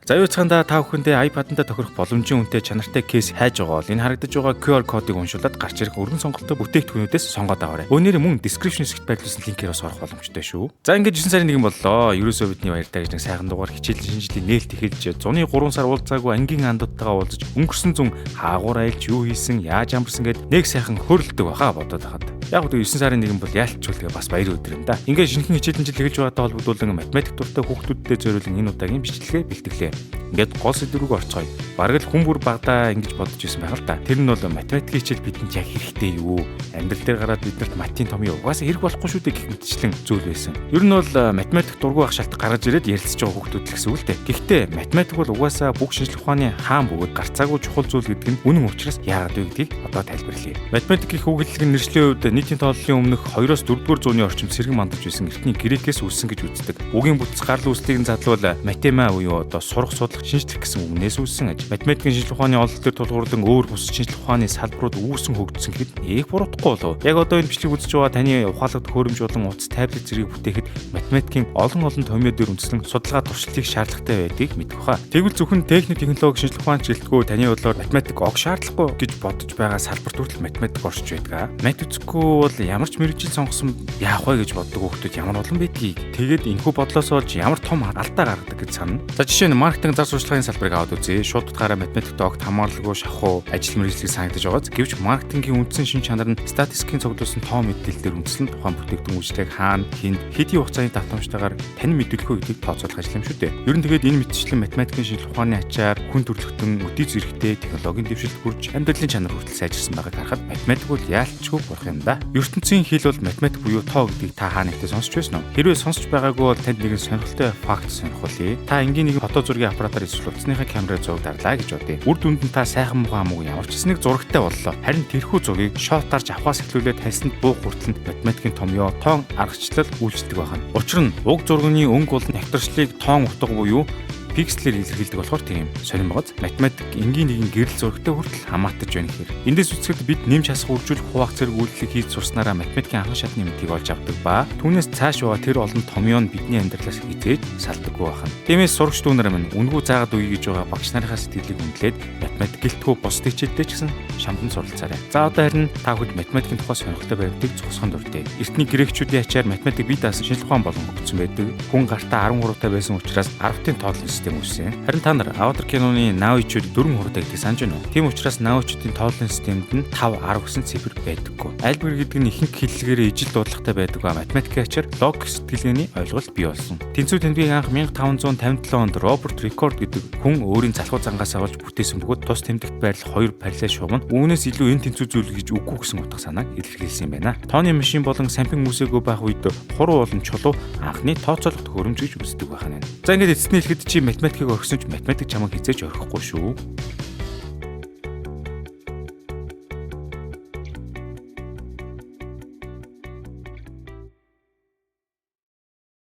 За юу цаанда та бүхэндээ iPad-анда тохирох боломжийн үнэтэй чанартай кейс хайж байгаа бол энэ харагдаж байгаа QR кодыг уншуулад гарч ирэх өргөн сонголттой бүтээгдэхүүнүүдээс сонгоод аваарай. Өнөөдөр мөн description хэсэгт байрлуулсан линкээр бас орох боломжтой шүү. За ингээд 9 сарын 1 боллоо. Ерөөсөө бидний баяртай гэж нэг сайхан дугаар хичээл шинжилгээ нээлт эхэлж зуны 3 сар уулзаагүй ангийн андуудтайгаа уулзаж өнгөрсөн зун хаагуур айлж юу хийсэн, яаж амарсан гэд нэг сайхан хөрөлдөг баха бодоод хахад. Яг гоо 9 сарын 1 бол яалтчулгээ бас баяр өдөр юм да. Ингээд шинэхэн хичээл шинжилгээ эхэлж байгаатай холбогдуулан математик дуртай хүүхдүүдтэй зориулсан энэ удаагийн бичлэгээ бэлтгэлээ. Ингээд гол сэдв рүү орцгоё. Бараг л хүн бүр багадаа ингэж бодож ирсэн байгаа л да. Тэр нь бол математикийн хичээл бидэнд яг хэрэгтэй юу? Амьдрал дээр гараад биднэрт математикийн томьёо угаасаа хэрэг болохгүй шүү дээ гэх мэтчлэн зүйл байсан. Ер нь бол математик дургүй ах шалтгаан гаргаж ирээд ярилцж байгаа хүүхдүүд л гэсэн үг л дээ. Гэхдээ математик бол угаасаа бүх шинжлэх ухааны хаан бөгөөд гарцаагүй чухал зүйл гэдэг нь үнэн учраас яагаад вэ гэдгийг одоо тайлбарлая. Математикийн хүүхэлдлийн нэршлийн хувьд нийтийн тооллын өмнөх 2-оос 4-р зууны орчимд сэргэн мандаж байсан эртний грекээс үүссэн гэж үздэг. Үгийн бүтц гарал үүслийг нь задлуул матема буюу одоо сурах судлах шинжлэх гэсэн үгнээс үүссэн аж. Математикийн шинжлэх ухааны онол төр тулгуурлан өөр бус шинжлэх ухааны салбарууд үүсэн хөгжсөн гэхэд нэг буруудахгүй болов. Яг одоо энэ бичлэг үзэж байгаа таны ухаалаг төхөөрөмж болон утас таблет зэрэг бүтээхэд математикийн олон томьёо дээр үндэслэн судалгаа туршилтыг шаардлагатай байдгийг мэдэх баха. Тэгвэл зөвхөн техник технологи шинжлэх ухаан чиглэлгүй таны бодлоор математик огт шаардлагагүй гэж бодож байгаа салбарт хүртэл математик оршиж байдаг. Мат үзэхгүй бол ямар ч мэрэгжил сонгосон яах вэ гэж боддог хүүхдүүд ямар олон байдгийг. Тэгээд энэхүү бодлоос олж ямар том алдаа гаргадаг гэж санана. За жишээ нь маркетинг зар сурталчилгааны салбарыг аваад үзье. Шууд утгаараа математикт огт хамаарлаггүй шахуу ажил мэргэжлийг санагдаж байгааз. Гэвч маркетингийн үндсэн шин чанар нь статистикийн цуглуулсан тоо мэдээлэлээр үндэслэн тухайн бүтээгдэхүүн үйлчлэгийг хаана, хэн, хэдийн хугацааны давтамжтайгаар тань мэдүүлэх үү гэдгийг тооцоолох ажил юм шүү дээ. Ер нь тэгээд энэ мэтчилэн математикийн шинжлэх ухааны ачаар хүн төрөлхтөн өдий зэрэгтэй технологийн дэвшилт хүрч амьдралын чанар хүртэл сайжирсан байгааг харахад математик бол яалтчгүй бурах юм да. ертөнцийн хэл бол математик буюу тоо гэдгийг та хаа нэгтээ сонсч байсан уу? Хэрвээ сонсч байгаагүй бол танд нэгэн сонирхолтой факт сонирхуулъя. Та энгийн нэгэн фото зургийн аппаратаар эсвэл утасныхаа камераар зураг дарлаа гэж бодъё. Үр дүнд нь та сайхан муухай хамаагүй ямар ч нэг зурагтай боллоо. Харин тэрхүү зургийг шотаарч авахаас эхлүүлээд тайлсанд буух хүртэл математикийн томьёо тоон аргачлал үйлчилдэг байна. Учир нь уг зургийн өнгө бол навтарчлалыг тоон утга буюу пикселээр илэрхийлдэг болохоор тийм сонирн байгааз математик энгийн нэгэн гэрэл зурагтай хүртэл хамаатаж байна гэхээр эндээс үсгэд бид нэмж хасах үржүүлэх хуваах зэрэг үйлдэлийг хийж сурснараа математикийн анхан шатны мэдгийг олж авдаг ба түүнээс цааш яваа тэр олон томьёо нь бидний амьдралаас хизээж салдаггүй байна. Тиймээс сурагч дүүнэр минь үнгүй заагаад үе гэж байгаа багш нарынхаа сэтгэлийг үнэлээд математик гэлтгүү бус хичээлдээ ч гэсэн шамдан суралцаарай. За одоо харин та бүхэд математикийн тухай сонирхолтой байвтыг зогсоход дуртай. Эртний грекчүүдийн ачаар математик бие даасан шинжлэх ухаан болон хөгжсөн байдаг. Хүн гартаа 13 таа байсан учраас 10-ын тооллын систем үүссэн. Харин та нар Аватар киноны Научуд 4 хурдаг гэдгийг санаж байна уу? Тийм учраас Научуудын тооллын системд нь 5, 10 гэсэн цифр байдаггүй. Альбер гэдэг нь ихэнх хэллэгээр ижил дуудлагатай байдаг ба математикийн ачаар логик сэтгэлгээний ойлголт бий болсон. Тэнцүү тэмдгийг анх 1557 онд Роберт Рикорд гэдэг хүн өөрийн залхуу зангаас авалж бүтээсэн бөгөөд тус тэмдэгт байрлал 2 параллел шугам нь үүнээс илүү энэ тэнцүү зүйл гэж үгүй гэсэн утга санааг илэрхийлсэн юм байна. Тооны машин болон сампинг үсээгөө байх үед хуруу болон чулуу анхны тооцоолох төхөөрөмж гэж үздэг байна. За ингээд эцэстний хэлэхэд чи математикийг орхисон ч математик чамайг хизээж орхихгүй шүү.